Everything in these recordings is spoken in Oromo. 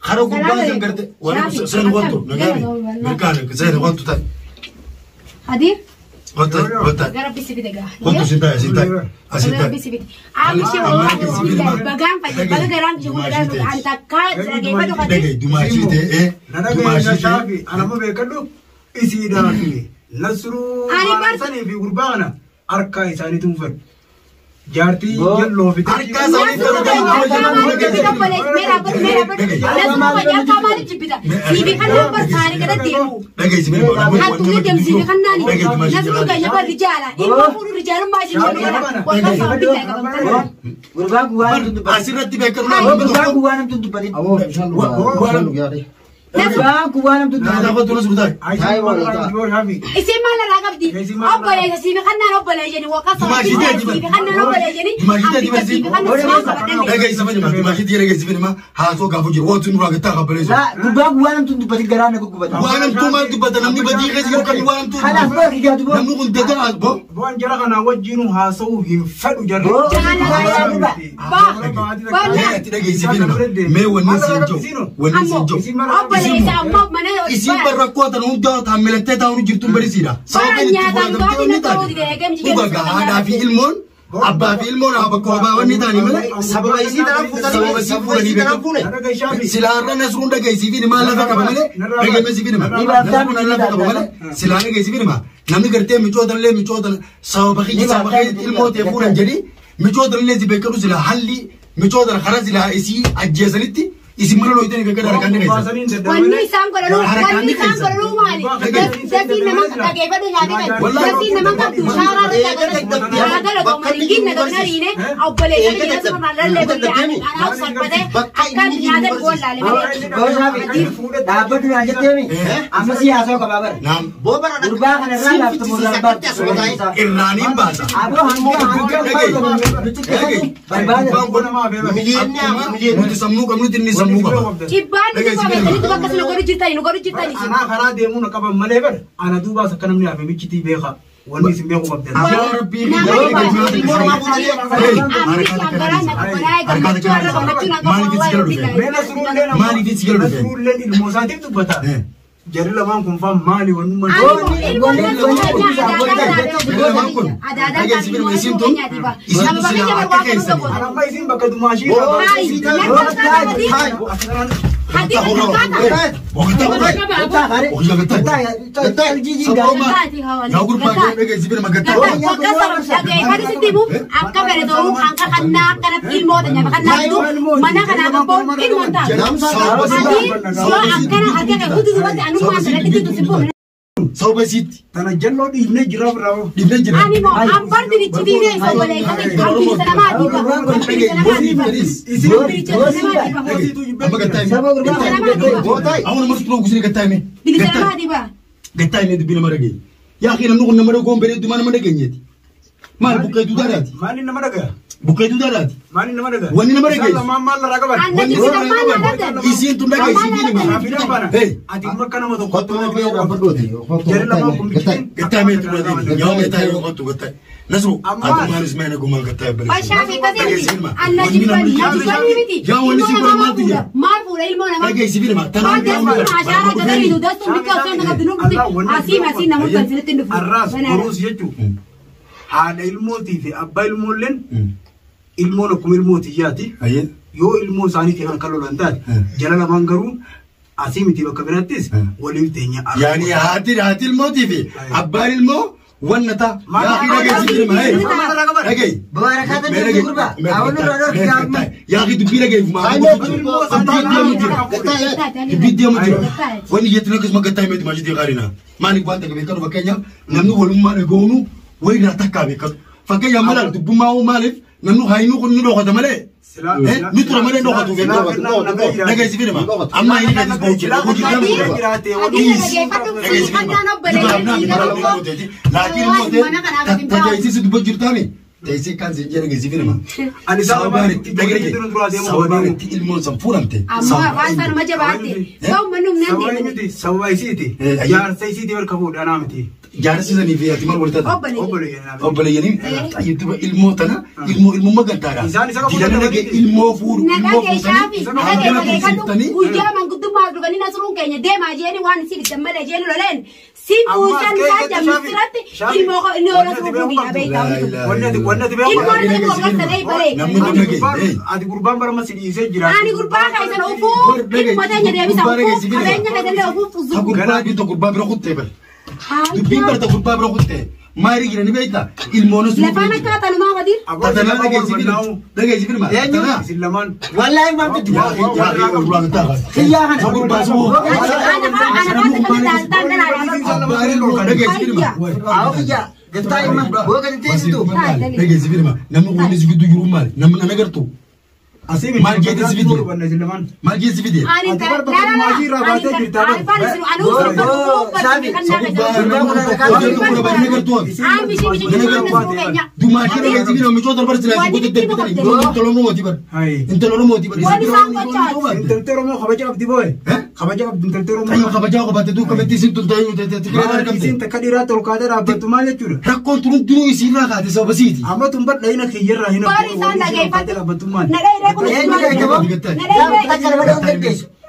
خرجوا بازن قرد ولا سين غطو نقابي مكانك سين غطو تاي هدير غطو قرب بس بدك غطو سنتاي سنتاي قرب بس بدك عامل شيء والله بقام فجأة بقى قرام شو عن تكاد لقي بدو دقي دماشيته إيه دماشيته أنا ما بيكلو إسيدا في نسرو سني في قربانا أركاي ساني تنفر جارتي يلو في أركا ساني تنفر isi barraquata non da tammelete da un girtum berisida sabani buga hada fi ilmon abba fi ilmon abako ba wani tani mala sababa isi da fuda ni be silana nasrun da gaisi fi ma la ka mala daga me sifi ma nasrun la ka mala silana gaisi fi ma namni garte mi chodan le mi chodan sababa ilmon te furan jadi mi chodan le zibe karu sila halli mi chodan kharaz la isi ajjazaliti isi mana lo itani kakak darah kandang itu. Wani sam kalau lu mali. Jadi memang kakek pada jadi kan. Jadi memang kan tushara ada lo mali gini negara ini. Aku boleh jadi kita semua level dia. Anak sakit akan ada gol lali. Gol lali. Dapat ni aja tiap ni. Apa sih asal kau babar? Nam. Urba kan ada lah tu mula bar. Irani bahasa. Abu hangu. Miliar semua kamu ini semua. Iban itu apa? Ini tu bakas negara cerita ini. Anak karena demo nak apa melebar. Anak tu bahasa kanam ni apa? Mikiti beka. Wani simbe ko babda. Mali di sigalo. Nasrullah il mosatif tu bata. Jadi lah bang kumfam mali wanu man. Ada isim tu. Anak mai isim bakal dumashi. Sauba sit tanah jallo di ne jirab rawo ani mo ampar di chidi ne so bole kate kampi salama bukai itu darat. Mani nama daga. Wani nama daga. Sama mama lah ragaban. Isin tu daga isi ni mana? Hey, adik makan nama tu. Kotu nama dia apa tu? Jadi lama kumpitin. Kita metu berarti. Jauh metu ayo kotu kita. Nasru. Aku manis main aku mang kita beli. Pasha fikasi. Anna jibani. Jibani miti. Jauh wani si pura mati ya. Mar pura ilmu nama. Daga isi ni mana? Tanah jauh. Masyarakat kadang itu dah sumber kau sana kat dulu. Asim namun kan sini tu. Arras urus ya tu. Ada ilmu tifi. Abba ilmu len. ilmu nak ilmu tijati, yo ilmu sani tihan kalau lantar, jalan amanggaru, asim tiba kabinatis, walif tenya. Yani hati ilmu tifi, abbar ilmu, wanita, ya kita kesini mahal, lagi, bawa kata dia kurba, awal lu ada kita, ya kita pilih lagi, video macam, wani yetu nak semua kita ini macam dia karina, mani kuat tak bekerja bakanya, namu walum mana gonu, wai nak tak bekerja, fakir yang malah tu bumau malif. Nanu hainu kun nulo kata male نترى من نقطة في نجاز فيلم أما هي نجاز بوجي لكن الموت تجايز تبجر تاني تيسي كان زنجر نجاز فيلم أنا سوابان سوابان الموت سنفورمتي أما فاسر ما جبارتي سو منو نندي سوابي سيتي يار سيتي وركبود أنا متي جالس إذا نبي أتمنى ولتها أبلي يعني يتبع الموت أنا المو ما قلت أنا جلنا نجى المو فور المو فور تاني ويا من قد ما أدري أنا نسرون كينيا دم أجيني وان سيد تملا أجيني لولين سيد فوزان ساجا مسترات المو إنه نسرون كينيا بيتا وانا تبي أدي قربان برا مسجد يسجل أنا قربان كايسن أوفو ما تاني دبي سامو كبيرnya كذا أوفو فزوج قربان بيتو قربان برا خدته بل دبين برا قربان برا خدته ما يريجي نبيتا المونس لفانا كاتلو ما قدير تتنا نجى زبير ما تتنا سلمان والله ما بدي يا أخي قربان تاخذ يا أنا قربان سمو أوكي قلتاي ما بوك أنت تسدو نجى زبير ما نمو وني زبيدو يروم مال نمو أنا قرتو ما جيت زبيدي ما جيت زبيدي أنا أتبر بكر ماجي رابطة جرتابة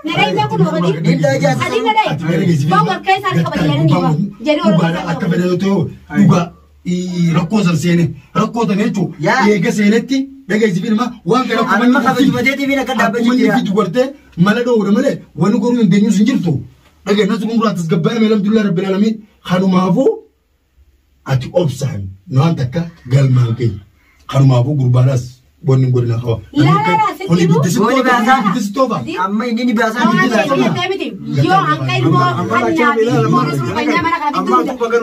Nada aku mau bagi. Adi nada. Bawa kayak sari kebajikan ni bang. Jadi orang aku belajar tu juga I rakos seni rakos tu ni tu. Ia ke seni ti, bagai zibir mah. Wan kalau kamu mah kamu cuma jadi bina kerja baju dia. Itu berarti malah dah orang malah. Wanu korun denyu sinjir tu. Bagai nasi kumur atas gabar malam tu lah Rabbil Alamin. Khanu maafu ati opsan. Nuan takka gal mangkei. Khanu maafu gurbanas. Bonin gorila khawa. Oli disitu apa? Amma ini biasa. Yo angkai mo hanya mo supaya mana kami tu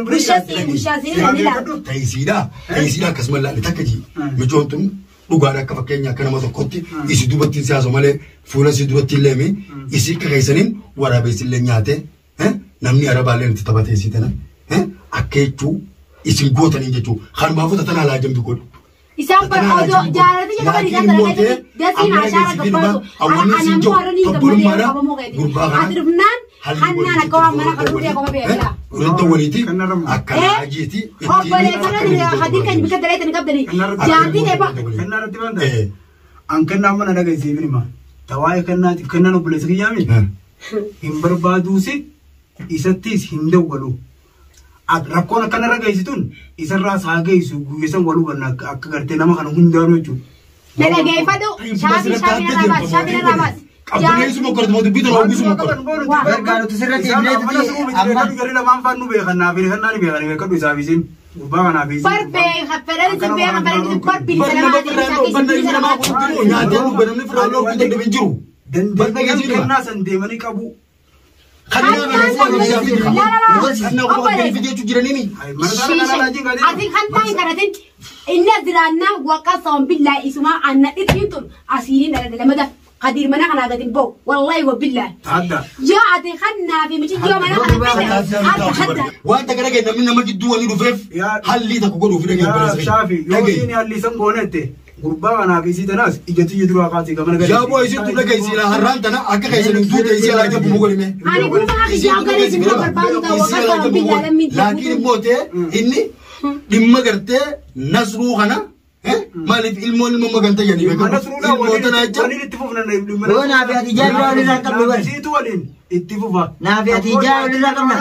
musyasi ni lah. Taisida kasmala litakaji. Mejontum lugara kafakenya kana mato koti isi dubatin siasa male fula si dubatin lemi isi kakaisanin warabe silenyate namni arabalen titabate isi tana akechu isi gota ninja chu khan mafuta tana la jam dukod Isang perodo jalan itu jangan dikatakan dia sih acara kebaru anak muara ni kemudian apa mau kayak itu akhir benar hanya nak kau mana kalau dia kau biasa udah tahu waliti akan aja ti oh boleh karena dia hadir kan bukan dari tengkap dari jadi deh pak kenal nanti mana angkat nama nada guys ini mah tawai kenal no boleh sekali himbar badu sih isatis hindu walu Rakona kana raga isitun isar ras haga isu guyesan walu banna akagarte nama kana hundaro chu nada gay fado shabi rabas abune isu mo kordo mo bidro mo isu mo kordo bergalo tuserati amma gari la man fanu be kana be kana ni be kana be kadu sabisin uba kana be parpe hafera ni be hafera ni par bil sama nyate mo benamni fralo ko de benjuru dan kana sande mani kabu Adik kan tahu karatin ini adirana wakasom billah isma anak itu asliin dari dalam ada kadir mana kan agatin bo wallahi wa billah ada ya adik kan nabi macam dia mana kan ada وانت كده كده من ما جدوا ولي رفيف هل لي تقولوا في يا شافي يوزيني اللي سمونته غربا انا في سيدناس اجتي يدرو اقاتي كمان يا ابو يسيت لك يسيلا هرانتنا اكا كيسن دوت يسيلا جاب مغولمه انا غربا حاجه غير اسمه بربادو دا وقت بالله لمن لكن موته اني دم غرته نصرو خنا مالف المول ما غنت يعني نصرو لا ولين اتفقنا وانا في اتجاه ولا رقم سيتو ولين اتفقوا نافي اتجاه ولا رقم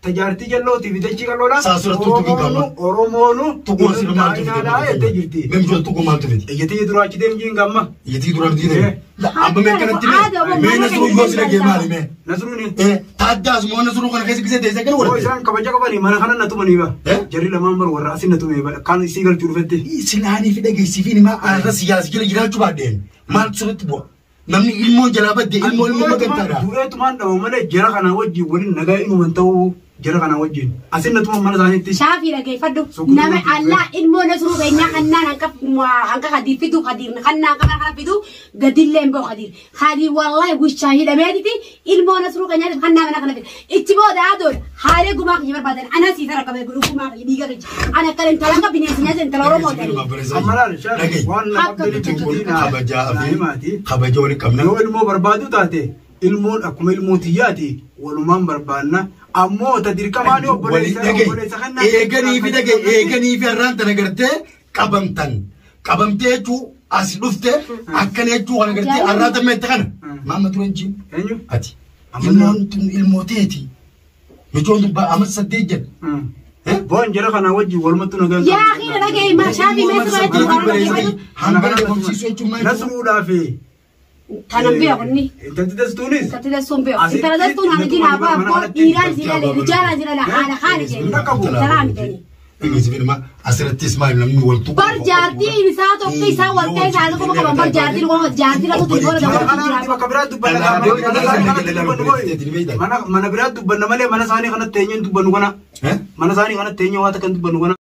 تجارتي جلوتي في دشي كلولا ساسورة تطوكي كلو أورومونو تقول سيرو ما تفيد ممجو تقول ما تفيد يجتي يدرو أكيد مجين غما يجتي يدرو أكيد لا أبى من كانت تبي من نسرو يوزي لك مالي من نسروني تاداس مو نسرو كان كيس كيس تيسا كان هو إنسان كبجا كباني ما نخنا نتومني با جري لما مر ورا أسين نتومني با كان يسيقل تورفتي سلاني في دقيقة سيفيني ما أنا سياس كلا جرال شبادين ما تصرت بوا namni ilmo jalabadde ilmo ma gantara du'eetu man dhawo malee jara kana wajji waliin nagaa inuu man ta'uu جرى أنا وجين أسنة توم مرة ثانية شافي لقي فدو نما الله إلمو نسرو بيننا خنا عنك خدير فيدو خدير خنا كمان فيدو قدير لين بو خدير خدير والله وش شاهد أميرتي إلمو نسرو كنيا خنا من خنا فيدو اتباع دادور هاي جماعة يجمع بعدين أنا سيثرة كمان يقولوا جماعة يديك أنا كلام كلام كبني سنيا زين تلارو موتني أمرار شاف وانا خبجة ولا كمنا هو إلمو بربادو تاتي إلمو أكمل الموتياتي ولمان بربانا أمو تدير كمان يو إيجاني في دقة إيجاني في الران تنقرته كابمتة شو أسلوفته أكنه شو أنا قرتي الران تمتكنا ما مترونجي أتي الموتيتي مجون تبى أمس صديقة بون جرى خنا وجي ورمتنا قال يا أخي لقي ما شافي ما سمعت أنا بقول شيء شو ما نسرو دافي كانوا بيقولني أنت تدرسوني تدرسون بيو أنت تدرسون هم جينا أبغى إيران زي لا رجال زي لا أنا خارج سلام تاني إنجليزي ما أسرت تسمع لما ولتو برجعتي مسات أوكي سا ولتي سا لكم كمان برجعتي لكم برجعتي لكم تقول أنا كبرات دبنا mana berat dubban male mana sani kana tenyen dubban gona mana sani kana tenyen wata kan dubban gona